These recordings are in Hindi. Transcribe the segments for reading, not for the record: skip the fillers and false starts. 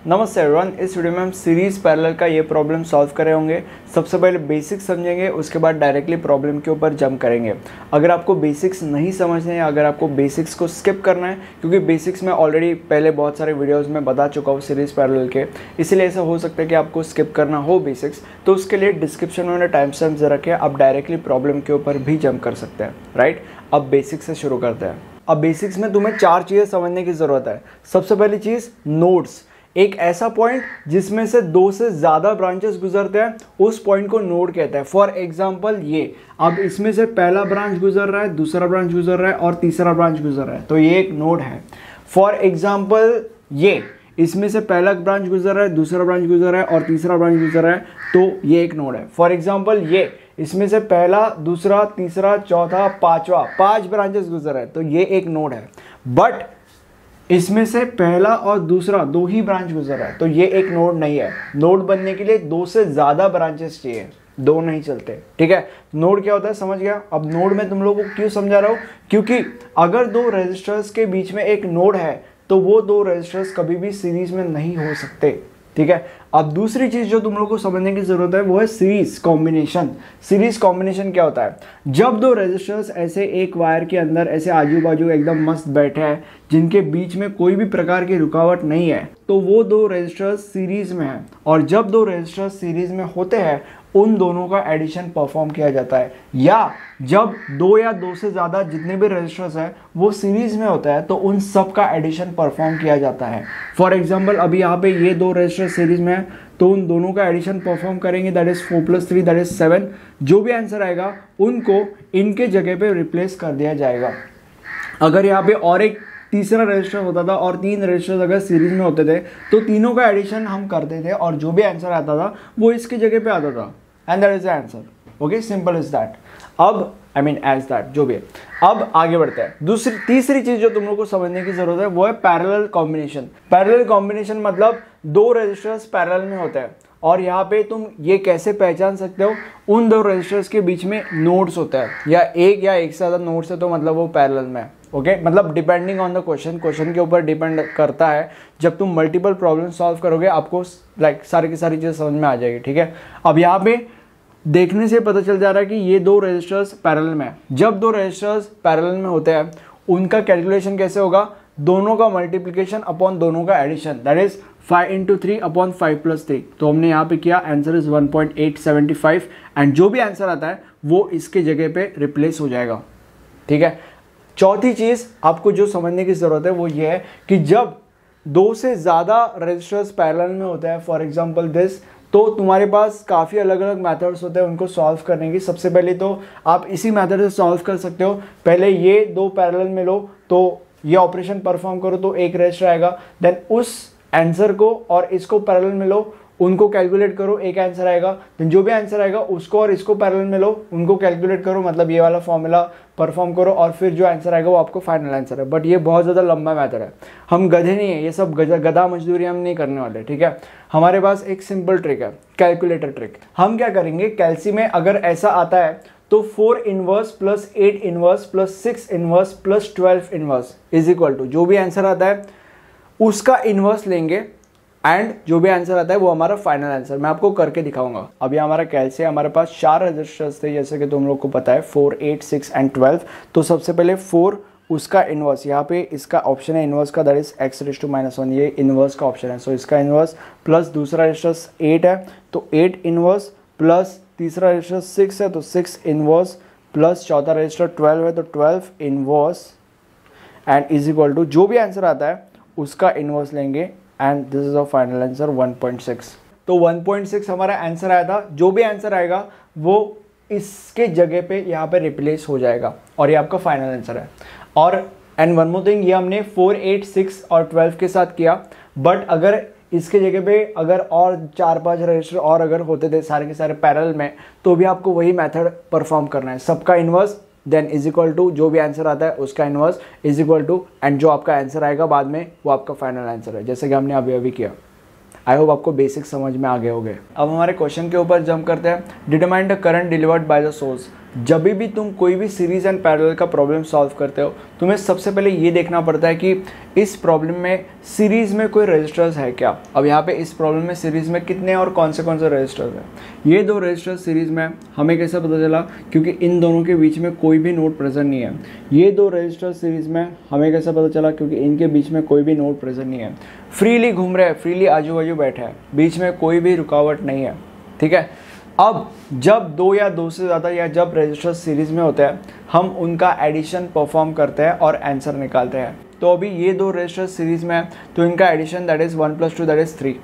नमस्ते एवरीवन, इस वीडियो में हम सीरीज पैरेलल का ये प्रॉब्लम सॉल्व कर रहे होंगे। सबसे पहले बेसिक्स समझेंगे, उसके बाद डायरेक्टली प्रॉब्लम के ऊपर जंप करेंगे। अगर आपको बेसिक्स नहीं समझने हैं, अगर आपको बेसिक्स को स्किप करना है, क्योंकि बेसिक्स में ऑलरेडी पहले बहुत सारे वीडियोज़ में बता चुका हूँ सीरीज पैरेलल के, इसलिए ऐसा हो सकता है कि आपको स्किप करना हो बेसिक्स, तो उसके लिए डिस्क्रिप्शन में मैंने टाइम स्टैम्प्स रखे हैं, आप डायरेक्टली प्रॉब्लम के ऊपर भी जंप कर सकते हैं। राइट, अब बेसिक्स से शुरू करते हैं। अब बेसिक्स में तुम्हें 4 चीज़ें समझने की ज़रूरत है। सबसे पहली चीज़, नोड्स। एक ऐसा पॉइंट जिसमें से 2 से ज़्यादा ब्रांचेस गुजरते हैं, उस पॉइंट को नोड कहते हैं। फॉर एग्जांपल ये, अब इसमें से पहला ब्रांच गुजर रहा है, दूसरा ब्रांच गुजर रहा है और तीसरा ब्रांच गुजर रहा है, तो ये एक नोड है। फॉर एग्जांपल ये, इसमें से पहला ब्रांच गुजर रहा है, दूसरा ब्रांच गुजर रहा है और तीसरा ब्रांच गुजर रहा है, तो ये एक नोड है। फॉर एग्जांपल ये, इसमें से पहला, दूसरा, तीसरा, चौथा, पांचवा, 5 ब्रांचेस गुजर रहा है, तो ये एक नोड है। बट इसमें से पहला और दूसरा 2 ही ब्रांच गुजर रहा है, तो ये एक नोड नहीं है। नोड बनने के लिए 2 से ज़्यादा ब्रांचेस चाहिए, 2 नहीं चलते। ठीक है, नोड क्या होता है समझ गया। अब नोड में तुम लोगों को क्यों समझा रहा हूँ, क्योंकि अगर 2 रेजिस्टर्स के बीच में एक नोड है तो वो 2 रेजिस्टर्स कभी भी सीरीज में नहीं हो सकते। ठीक है, अब दूसरी चीज जो तुम लोग को समझने की जरूरत है वो है सीरीज कॉम्बिनेशन। सीरीज कॉम्बिनेशन क्या होता है, जब 2 रेजिस्टर्स ऐसे एक वायर के अंदर ऐसे आजू बाजू एकदम मस्त बैठे हैं, जिनके बीच में कोई भी प्रकार की रुकावट नहीं है, तो वो 2 रेजिस्टर्स सीरीज में है। और जब 2 रेजिस्टर्स सीरीज में होते हैं, उन दोनों का एडिशन परफॉर्म किया जाता है। या जब 2 या 2 से ज़्यादा जितने भी रेजिस्टर्स हैं वो सीरीज में होता है, तो उन सब का एडिशन परफॉर्म किया जाता है। फॉर एग्जांपल अभी यहाँ पे ये 2 रेजिस्टर सीरीज में है, तो उन दोनों का एडिशन परफॉर्म करेंगे, दैट इज 4 + 3 दैट इज 7। जो भी आंसर आएगा उनको इनके जगह पे रिप्लेस कर दिया जाएगा। अगर यहाँ पे और एक तीसरा रजिस्टर होता था और 3 रजिस्टर्स अगर सीरीज में होते थे, तो तीनों का एडिशन हम करते थे और जो भी आंसर आता था वो इसकी जगह पे आता था, and that is the answer. Okay, simple is that. अब आई मीन एज दैट, जो भी है। अब आगे बढ़ते हैं। तीसरी चीज जो तुम लोग को समझने की जरूरत है वो है पैरेलल कॉम्बिनेशन। पैरेलल कॉम्बिनेशन मतलब 2 रेजिस्टर्स पैरेलल में होते हैं, और यहाँ पे तुम ये कैसे पहचान सकते हो, उन 2 रेजिस्टर्स के बीच में नोड्स होते हैं, या एक से ज़्यादा नोड्स है, तो मतलब वो पैरेलल में है। ओके, मतलब डिपेंडिंग ऑन द क्वेश्चन के ऊपर डिपेंड करता है। जब तुम मल्टीपल प्रॉब्लम सॉल्व करोगे आपको सारी की सारी चीज़ें समझ में आ जाएगी। ठीक है, अब यहाँ पे देखने से पता चल जा रहा है कि ये 2 रेजिस्टर्स पैरेलल में है। जब 2 रेजिस्टर्स पैरेलल में होते हैं, उनका कैलकुलेशन कैसे होगा, दोनों का मल्टीप्लिकेशन अपॉन दोनों का एडिशन, दैट इज 5 × 3 अपॉन 5 + 3। तो हमने यहाँ पे किया, आंसर इज 1.875, एंड जो भी आंसर आता है वो इसके जगह पे रिप्लेस हो जाएगा। ठीक है, चौथी चीज़ आपको जो समझने की ज़रूरत है वो ये है कि जब 2 से ज़्यादा रजिस्टर्स पैरेलल में होते हैं, फॉर एग्जांपल दिस, तो तुम्हारे पास काफ़ी अलग अलग मेथड्स होते हैं उनको सॉल्व करने की। सबसे पहले तो आप इसी मेथड से सॉल्व कर सकते हो। पहले ये 2 पैरेलल में लो, तो ये ऑपरेशन परफॉर्म करो तो एक रजिस्टर आएगा, देन उस आंसर को और इसको पैरेलल में लो, उनको कैलकुलेट करो, एक आंसर आएगा। देन जो भी आंसर आएगा उसको और इसको पैरेलल में लो, उनको कैलकुलेट करो, मतलब ये वाला फॉर्मूला परफॉर्म करो, और फिर जो आंसर आएगा वो आपको फाइनल आंसर है। बट ये बहुत ज़्यादा लंबा मेथड है, हम गधे नहीं है, ये सब गधा मजदूरी हम नहीं करने वाले। ठीक है, हमारे पास एक सिंपल ट्रिक है, कैलकुलेटर ट्रिक। हम क्या करेंगे, कैल्सी में अगर ऐसा आता है तो 4 inverse plus 8 inverse plus 6 inverse plus 12 inverse is equal to, जो भी आंसर आता है उसका इनवर्स लेंगे, एंड जो भी आंसर आता है वो हमारा फाइनल आंसर। मैं आपको करके दिखाऊंगा। अभी हमारा कैसे, हमारे पास 4 रजिस्टर्स थे, जैसे कि तुम लोग को पता है 4, 8, 6 एंड 12। तो सबसे पहले 4 उसका इनवर्स, यहाँ पे इसका ऑप्शन है इनवर्स का, दैट इज x⁻⁻1, ये इनवर्स का ऑप्शन है, सो इसका इनवर्स, प्लस दूसरा रजिस्टर 8 है तो 8 इनवर्स, प्लस तीसरा रजिस्टर 6 है तो 6 इनवर्स, प्लस चौथा रजिस्टर 12 है तो 12 inverse, and is equal to जो भी आंसर आता है उसका इनवर्स लेंगे, and this is a final answer 1.6। तो 1.6 हमारा आंसर आया था। जो भी आंसर आएगा वो इसके जगह पे यहाँ पे रिप्लेस हो जाएगा, और ये आपका फाइनल आंसर है। और एंड वन मोर थिंग, ये हमने 4, 8, 6 और 12 के साथ किया, बट अगर इसके जगह पे अगर और 4-5 रजिस्टर और अगर होते थे सारे के सारे पैरेलल में, तो भी आपको वही मेथड परफॉर्म करना है, सबका inverse, then is equal to जो भी आंसर आता है उसका inverse is equal to, and जो आपका आंसर आएगा बाद में वो आपका फाइनल आंसर है, जैसे कि हमने अभी किया। आई होप आपको बेसिक समझ में आ गए होंगे। अब हमारे क्वेश्चन के ऊपर जंप करते हैं। Determine the current delivered by the source जब भी तुम कोई भी सीरीज एंड पैरेलल का प्रॉब्लम सॉल्व करते हो, तुम्हें सबसे पहले ये देखना पड़ता है कि इस प्रॉब्लम में सीरीज में कोई रजिस्टर्स है क्या। अब यहाँ पे इस प्रॉब्लम में सीरीज में कितने और कौन से रजिस्टर्स हैं। ये दो रजिस्टर्स सीरीज में, हमें कैसे पता चला, क्योंकि इन दोनों के बीच में कोई भी नोड प्रेजेंट नहीं है। ये दो रजिस्टर्स सीरीज में, हमें कैसे पता चला, क्योंकि इनके बीच में कोई भी नोड प्रेजेंट नहीं है। फ्रीली घूम रहे हैं, फ्रीली आजू बाजू बैठे हैं, बीच में कोई भी रुकावट नहीं है। ठीक है, अब जब दो या दो से ज़्यादा या जब रजिस्टर सीरीज में होते हैं, हम उनका एडिशन परफॉर्म करते हैं और आंसर निकालते हैं। तो अभी ये दो रजिस्टर सीरीज में है, तो इनका addition that is 1 + 2 that is 3,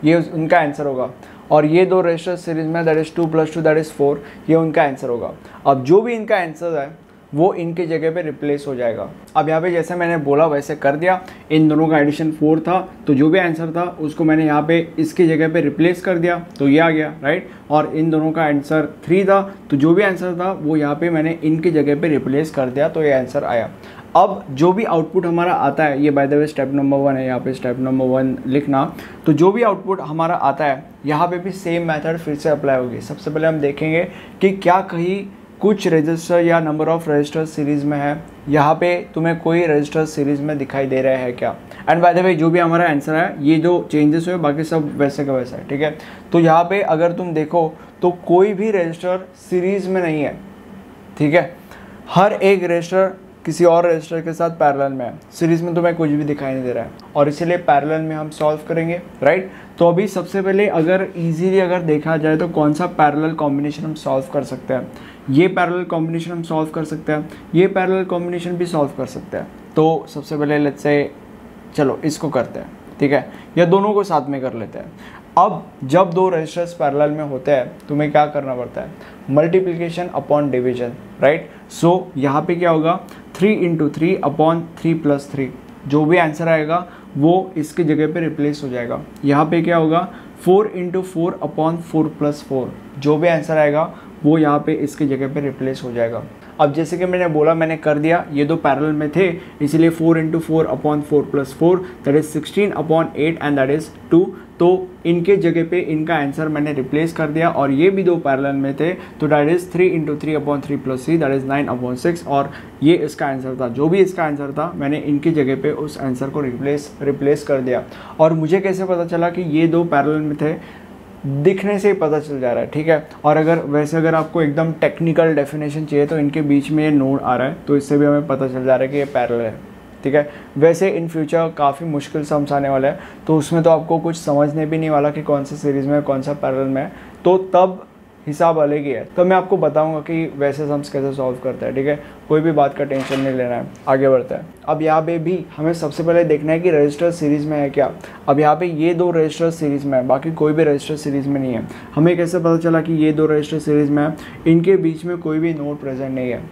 ये उनका आंसर होगा। और ये दो रजिस्टर सीरीज में दैट इज़ 2 + 2 दैट इज़ 4, ये उनका आंसर होगा। अब जो भी इनका आंसर है वो इनके जगह पे रिप्लेस हो जाएगा। अब यहाँ पे जैसे मैंने बोला वैसे कर दिया, इन दोनों का एडिशन 4 था, तो जो भी आंसर था उसको मैंने यहाँ पे इसकी जगह पे रिप्लेस कर दिया, तो ये आ गया, राइट। और इन दोनों का आंसर 3 था, तो जो भी आंसर था वो यहाँ पे मैंने इनकी जगह पे रिप्लेस कर दिया, तो ये आंसर आया। अब जो भी आउटपुट हमारा आता है, ये by the way step number 1 है, यहाँ पे स्टेप नंबर 1 लिखना। तो जो भी आउटपुट हमारा आता है, यहाँ पे भी सेम मेथड फिर से अप्लाई होगी। सबसे पहले हम देखेंगे कि क्या कहीं कुछ रजिस्टर या नंबर ऑफ रजिस्टर सीरीज में है, यहाँ पे तुम्हें कोई रजिस्टर सीरीज में दिखाई दे रहा है क्या। एंड बाय द वे जो भी हमारा आंसर है, ये जो चेंजेस हुए बाकी सब वैसे का वैसा है। ठीक है, तो यहाँ पे अगर तुम देखो तो कोई भी रजिस्टर सीरीज में नहीं है। ठीक है, हर एक रजिस्टर किसी और रजिस्टर के साथ पैरेलल में है, सीरीज में तुम्हें कुछ भी दिखाई नहीं दे रहा है, और इसीलिए पैरेलल में हम सॉल्व करेंगे, राइट। तो अभी सबसे पहले अगर इजीली अगर देखा जाए तो कौन सा पैरेलल कॉम्बिनेशन हम सॉल्व कर सकते हैं। ये पैरेलल कॉम्बिनेशन हम सॉल्व कर सकते हैं, ये पैरेलल कॉम्बिनेशन भी सॉल्व कर सकते हैं। तो सबसे पहले लेट्स से चलो इसको करते हैं, ठीक है, या दोनों को साथ में कर लेते हैं। अब जब दो रजिस्टर्स पैरेलल में होते हैं, तुम्हें क्या करना पड़ता है, मल्टीप्लिकेशन अपॉन डिवीजन, राइट। सो यहाँ पे क्या होगा, 3 × 3 अपॉन 3 + 3, जो भी आंसर आएगा वो इसकी जगह पे रिप्लेस हो जाएगा। यहाँ पे क्या होगा, 4 × 4 अपॉन 4 + 4, जो भी आंसर आएगा वो यहाँ पे इसकी जगह पे रिप्लेस हो जाएगा। अब जैसे कि मैंने बोला, मैंने कर दिया, ये दो पैरेलल में थे, इसलिए 4 × 4 upon 4 + 4 that is 16 upon 8 and that is 2। तो इनके जगह पे इनका आंसर मैंने रिप्लेस कर दिया, और ये भी दो पैरेलल में थे, तो that is 3 × 3 upon 3 + 3 that is 9 upon 6, और ये इसका आंसर था। जो भी इसका आंसर था मैंने इनकी जगह पे उस आंसर को रिप्लेस कर दिया। और मुझे कैसे पता चला कि ये दो पैरेलल में थे, दिखने से ही पता चल जा रहा है, ठीक है। और अगर आपको एकदम टेक्निकल डेफिनेशन चाहिए तो इनके बीच में ये नोड आ रहा है, तो इससे भी हमें पता चल जा रहा है कि ये पैरेलल है, ठीक है। वैसे इन फ्यूचर काफ़ी मुश्किल सम्स आने वाला है, तो उसमें तो आपको कुछ समझने भी नहीं वाला कि कौन सा सीरीज़ में कौन सा पैरेलल में है, तो तब हिसाब अलग ही है। तो मैं आपको बताऊंगा कि वैसे सम्स कैसे सॉल्व करता है, ठीक है। कोई भी बात का टेंशन नहीं लेना है, आगे बढ़ता है। अब यहाँ पे भी हमें सबसे पहले देखना है कि रजिस्टर सीरीज़ में है क्या। अब यहाँ पे ये दो रजिस्टर सीरीज़ में है, बाकी कोई भी रजिस्टर सीरीज़ में नहीं है। हमें कैसे पता चला कि ये दो रजिस्टर सीरीज़ में है, इनके बीच में कोई भी नोड प्रेजेंट नहीं है,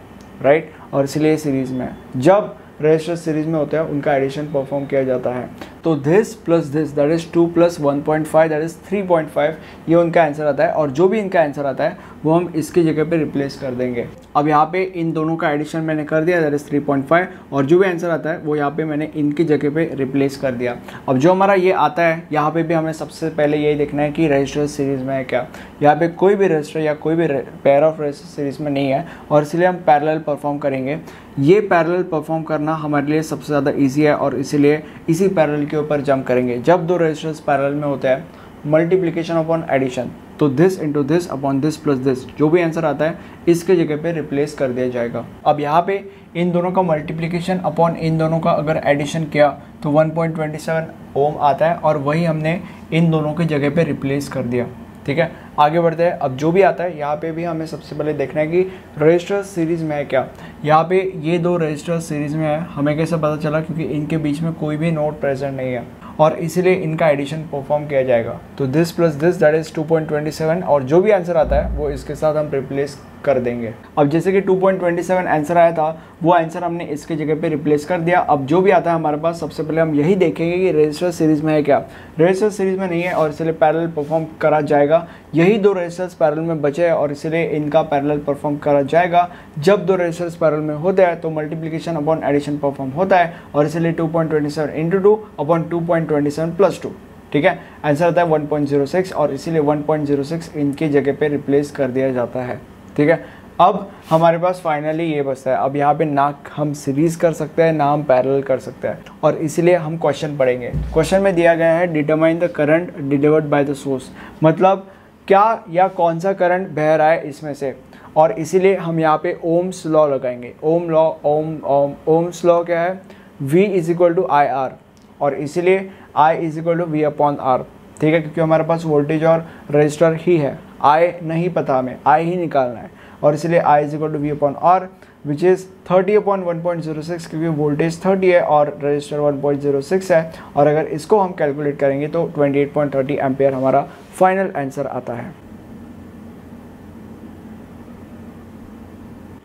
राइट, और इसलिए सीरीज़ में है। जब रजिस्टर सीरीज में होता है उनका एडिशन परफॉर्म किया जाता है, तो this plus this that is 2 + 1.5 that is 3.5, ये उनका आंसर आता है। और जो भी इनका आंसर आता है वो हम इसकी जगह पे रिप्लेस कर देंगे। अब यहाँ पे इन दोनों का एडिशन मैंने कर दिया दैट इज 3.5, और जो भी आंसर आता है वो यहाँ पे मैंने इनकी जगह पे रिप्लेस कर दिया। अब जो हमारा ये आता है, यहाँ पे भी हमें सबसे पहले यही देखना है कि रजिस्टर सीरीज में है क्या। यहाँ पे कोई भी रजिस्टर या कोई भी पेयर ऑफ रजिस्टर सीरीज में नहीं है, और इसलिए हम पैरेलल परफॉर्म करेंगे। ये पैरेलल परफॉर्म करना हमारे लिए सबसे ज़्यादा ईजी है, और इसीलिए इसी पैरेलल के ऊपर जंप करेंगे। जब दो रजिस्टर्स पैरेलल में होते हैं, मल्टीप्लिकेशन अपॉन एडिशन, तो this into this upon this plus this, जो भी आंसर आता है इसके जगह पे रिप्लेस कर दिया जाएगा। अब यहाँ पे इन दोनों का मल्टीप्लिकेशन अपॉन इन दोनों का अगर एडिशन किया तो 1.27 ओम आता है, और वही हमने इन दोनों की जगह पे रिप्लेस कर दिया, ठीक है। आगे बढ़ते हैं। अब जो भी आता है यहाँ पे भी हमें सबसे पहले देखना है कि रजिस्टर सीरीज़ में है क्या। यहाँ पे ये दो रजिस्टर सीरीज़ में है, हमें कैसे पता चला, क्योंकि इनके बीच में कोई भी नोड प्रेजेंट नहीं है, और इसीलिए इनका एडिशन परफॉर्म किया जाएगा। तो this plus this that is 2.27, और जो भी आंसर आता है वो इसके साथ हम रिप्लेस कर देंगे। अब जैसे कि 2.27 आंसर आया था, वो आंसर हमने इसके जगह पे रिप्लेस कर दिया। अब जो भी आता है हमारे पास, सबसे पहले हम यही देखेंगे कि रजिस्टर सीरीज में है क्या। रजिस्टर सीरीज में नहीं है, और इसलिए पैरेलल परफॉर्म करा जाएगा। यही दो रजिस्टर्स पैरेलल में बचे हैं, और इसलिए इनका पैरेलल परफॉर्म करा जाएगा। जब दो रजिस्टर्स पैरेलल में होते हैं तो मल्टीप्लिकेशन अपॉन एडिशन परफॉर्म होता है, और इसलिए 2.27 × 2 अपॉन 2.27 + 2, ठीक है। आंसर आता है 1.06, और इसीलिए 1.06 इनकी जगह पे रिप्लेस कर दिया जाता है, ठीक है। अब हमारे पास फाइनली ये बचता है, अब यहाँ पे ना हम सीरीज़ कर सकते हैं ना हम पैरेलल कर सकते हैं, और इसीलिए हम क्वेश्चन पढ़ेंगे। क्वेश्चन में दिया गया है determine the current delivered by the source, मतलब क्या या कौन सा करंट बह रहा है इसमें से, और इसीलिए हम यहाँ पे ओम्स लॉ लगाएंगे। ओम्स लॉ क्या है, V is equal to I R, और इसीलिए I is equal to V upon R, ठीक है, क्योंकि हमारे पास वोल्टेज और रजिस्टर ही है, I नहीं पता हमें, I ही निकालना है, और इसलिए I is equal to V upon R which is 30 upon 1.06, क्योंकि वोल्टेज 30 है और रजिस्टर 1.06 है, और अगर इसको हम कैलकुलेट करेंगे तो 28.30 एम्पियर हमारा फाइनल आंसर आता है।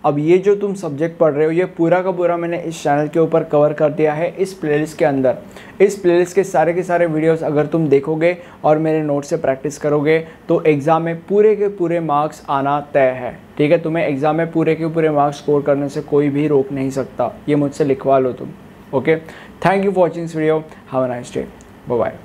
अब ये जो तुम सब्जेक्ट पढ़ रहे हो ये पूरा का पूरा मैंने इस चैनल के ऊपर कवर कर दिया है इस प्लेलिस्ट के अंदर। इस प्लेलिस्ट के सारे वीडियोस अगर तुम देखोगे और मेरे नोट से प्रैक्टिस करोगे तो एग्ज़ाम में पूरे के पूरे मार्क्स आना तय है, ठीक है। तुम्हें एग्ज़ाम में पूरे के पूरे मार्क्स स्कोर करने से कोई भी रोक नहीं सकता, ये मुझसे लिखवा लो तुम। Okay, thank you for watching this video, have a nice day, bye bye.